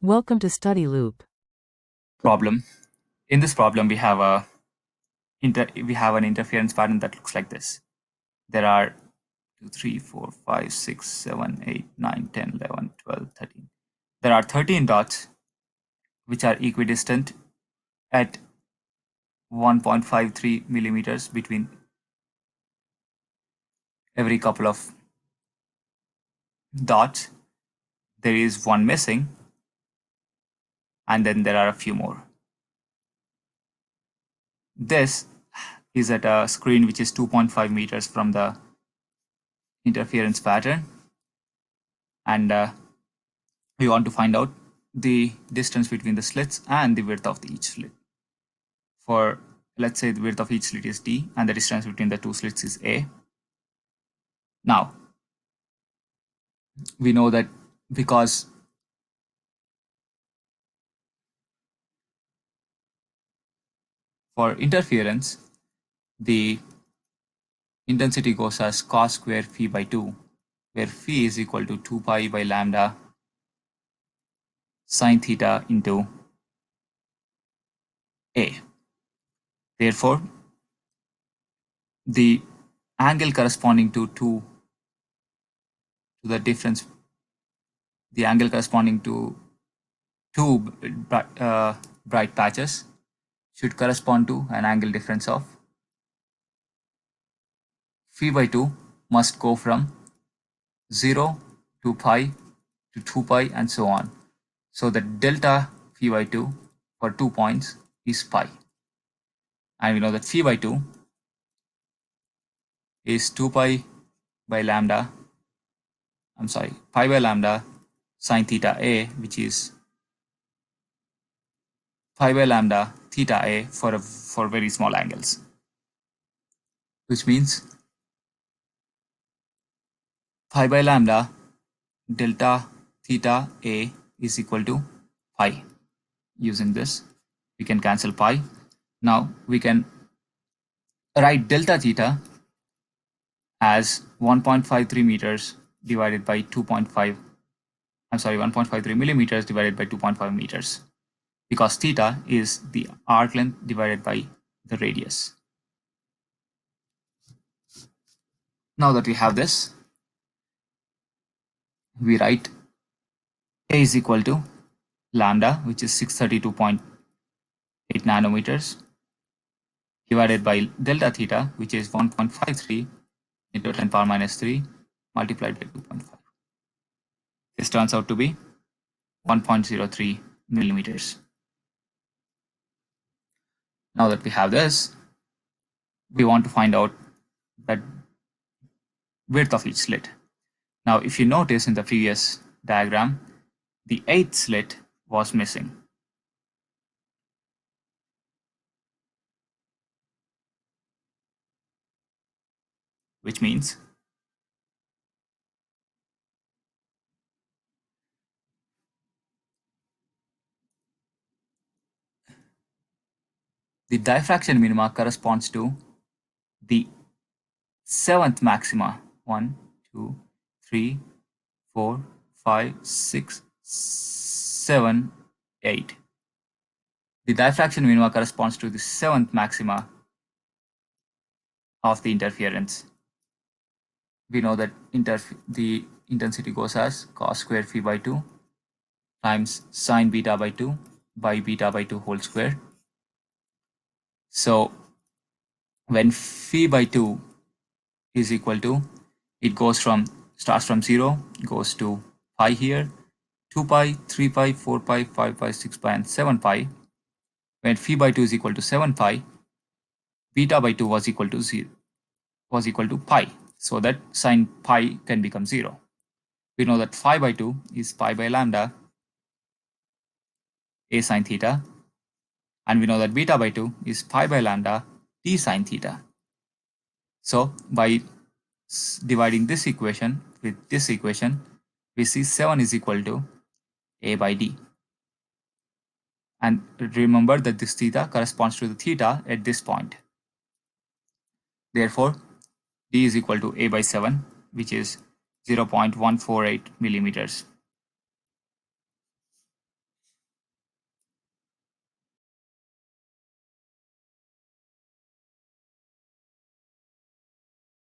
Welcome to Study Loop. Problem. In this problem, we have an interference pattern that looks like this. There are 2, 3, 4, 5, 6, 7, 8, 9, 10, 11, 12, 13. There are 13 dots which are equidistant at 1.53 millimeters between every couple of dots. There is one missing, and then there are a few more. This is at a screen which is 2.5 meters from the interference pattern, and we want to find out the distance between the slits and the width of each slit. For, let's say, the width of each slit is d and the distance between the two slits is a. Now, we know that because for interference, the intensity goes as cos square phi by 2, where phi is equal to 2 pi by lambda sine theta into a. Therefore, the angle corresponding to the difference, the angle corresponding to two bright patches should correspond to an angle difference of phi by 2 must go from 0 to pi to 2 pi and so on. So the delta phi by 2 for 2 points is pi. And we know that phi by 2 is 2 pi by lambda, pi by lambda sine theta a, which is pi by lambda theta a for very small angles, which means pi by lambda delta theta a is equal to pi. Using this, we can cancel pi. Now we can write delta theta as 1.53 meters divided by 1.53 millimeters divided by 2.5 meters, because theta is the arc length divided by the radius. Now that we have this, we write a is equal to lambda, which is 632.8 nanometers, divided by delta theta, which is 1.53 into 10 power minus 3 multiplied by 2.5. This turns out to be 1.03 millimeters. Now that we have this, we want to find out the width of each slit. Now, if you notice in the previous diagram, the 8th slit was missing. Which means the diffraction minima corresponds to the 7th maxima. 1, 2, 3, 4, 5, 6, 7, 8. The diffraction minima corresponds to the 7th maxima of the interference. We know that the intensity goes as cos square phi by 2 times sine beta by 2 by beta by 2 whole square. So when phi by 2 is equal to, it starts from 0, goes to pi here, 2 pi, 3 pi, 4 pi, 5 pi, 6 pi, and 7 pi. When phi by 2 is equal to 7 pi, beta by 2 was equal to pi, so that sine pi can become 0. We know that phi by 2 is pi by lambda a sine theta, and we know that beta by 2 is pi by lambda d sine theta. So by dividing this equation with this equation, we see 7 is equal to a by d. And remember that this theta corresponds to the theta at this point. Therefore, d is equal to a by 7, which is 0.148 millimeters.